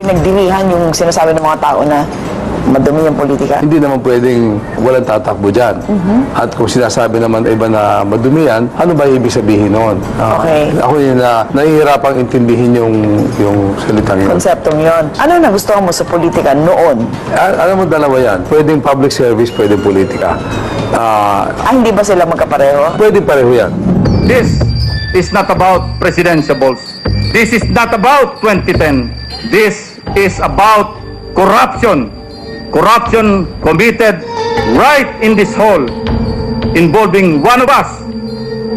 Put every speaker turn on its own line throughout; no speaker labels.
pinagsipinagdinihan yung sinasabi ng mga tao na madumi yung politika?
Hindi naman pwedeng walang tatakbo dyan. At kung sinasabi naman iba na madumi yan, ano ba ibig sabihin noon?
Okay.
Ako yun na nahihirapang intindihin yung salitang yun.
Konseptong yon. Ano nagustuhan mo sa politika noon?
Alam mo, dalawa yan. Pwedeng public service, pwedeng politika.
Hindi ba sila magkapareho?
Pwedeng pareho yan.
This is not about presidentiables. This is not about 2010. This is about corruption. Corruption committed right in this hall, involving one of us,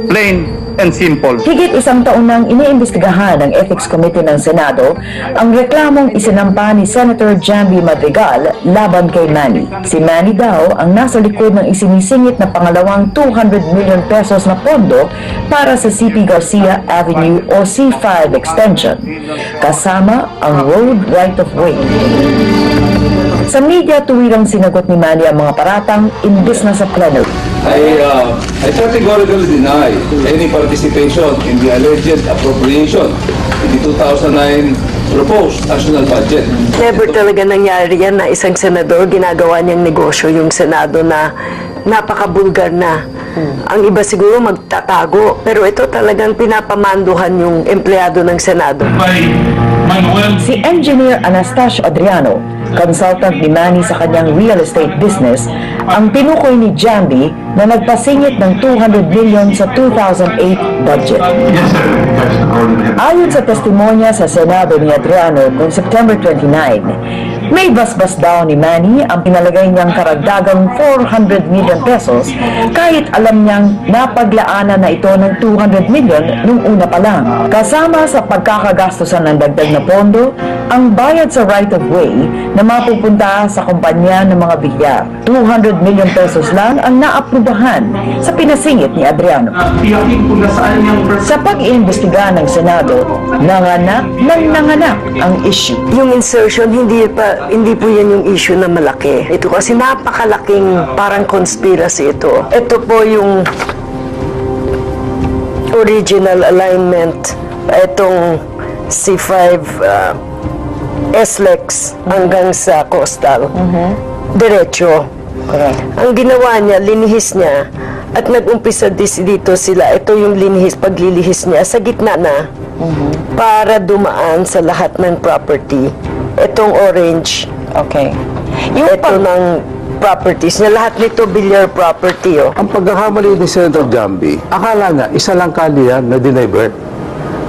plain and simple.
Higit isang taon nang iniimbestigahan ng Ethics Committee ng Senado ang reklamong isinampa ni Senator Jamby Madrigal laban kay Manny. Si Manny daw ang nasa likod ng isinisingit na pangalawang 200 million pesos na pondo para sa CP Garcia Avenue o C5 extension, kasama ang road right-of-way. Sa media, tuwirang sinagot ni Manny ang mga paratang imbis na sa plenary.
I categorically deny any participation in the alleged appropriation in the 2009 proposed national budget.
Never talaga nangyari yan na isang senador ginagawa niyang negosyo yung Senado na napakabulgar na. Ang iba siguro magtatago, pero ito talagang pinapamanduhan yung empleyado ng Senado.
Si Engineer Anastasio Adriano, consultant ni Manny sa kanyang real estate business, ang tinukoy ni Jamby na nagpasingit ng 200 million sa 2008 budget. Ayon sa testimonya sa Senado ni Adriano kung September 29, may basbas daw ni Manny ang pinalagay niyang karagdagang 400 million pesos kahit alam niyang napaglaanan na ito ng 200 million nung una pa lang. Kasama sa pagkakagastusan ng dagdag na pondo, ang bayad sa right-of-way na mapupunta sa kumpanya ng mga bilyar. 200 million pesos lang ang naaprubahan sa pinasingit ni Adriano. Sa pag-iimbestiga ng Senado, nanganak ang issue.
Yung insertion, hindi po yan yung issue na malaki. Ito kasi napakalaking parang conspiracy ito. Ito po yung original alignment. Itong C5 SLEX hanggang sa coastal. Diretso.
Correct.
Ang ginawa niya, linihis niya at nag-umpisa dito sila. Ito yung paglilihis niya sa gitna na para dumaan sa lahat ng property. Itong orange.
Okay.
Ito ng properties niya. Lahat nito bilyar property. Oh.
Ang pagkakamali ni Senator Jamby, akala niya isa lang kali yan na dinivert.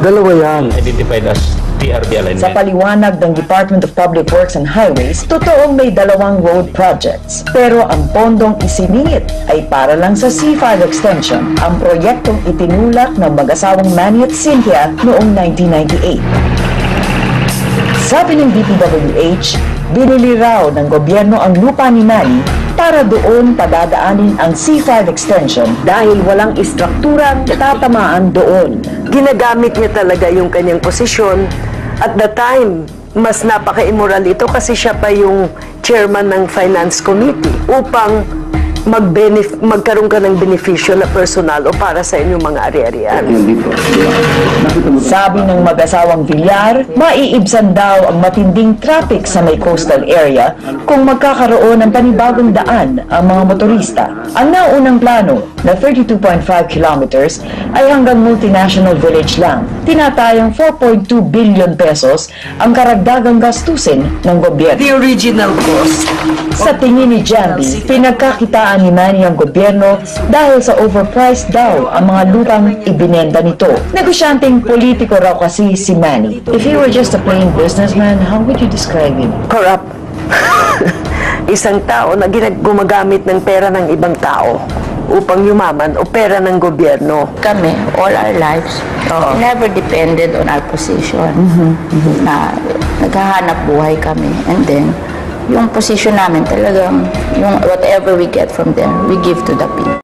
Dalawa yan.
Identified as PRB alignment.
Sa paliwanag ng Department of Public Works and Highways, totoong may dalawang road projects. Pero ang pondong isiningit ay para lang sa C5 extension, ang proyektong itinulak ng mag-asawang Manny at Cynthia noong 1998. Sabi ng DPWH, binili raw ng gobyerno ang lupa ni Manny para doon padadaanin ang C5 extension dahil walang istrukturang tatamaan doon.
Ginagamit niya talaga yung kanyang posisyon. At the time, mas napaka-immoral ito kasi siya pa yung chairman ng Finance Committee upang magkaroon ka ng benepisyo na personal o para sa inyong mga ari-arian.
Sabi ng mag-asawang Villar, maiibsan daw ang matinding traffic sa may coastal area kung magkakaroon ng panibagong daan ang mga motorista. Ang naunang plano na 32.5 kilometers ay hanggang multinational village lang. Tinatayang 4.2 billion pesos ang karagdagang gastusin ng gobyerno.
The original cost.
Sa tingin ni Jamby, pinagkakitaan ni Manny ang gobyerno dahil sa overpriced daw ang mga lupang ibinenta nito. Negosyanteng politiko raw kasi si Manny. If he were just a plain businessman, how would you describe him?
Corrupt. Isang tao na gumagamit ng pera ng ibang tao upang yumaman o pera ng gobyerno.
Kami, all our lives, never depended on our position. Na naghahanap buhay kami. And then, yung position namin talagang, yung whatever we get from there, we give to the people.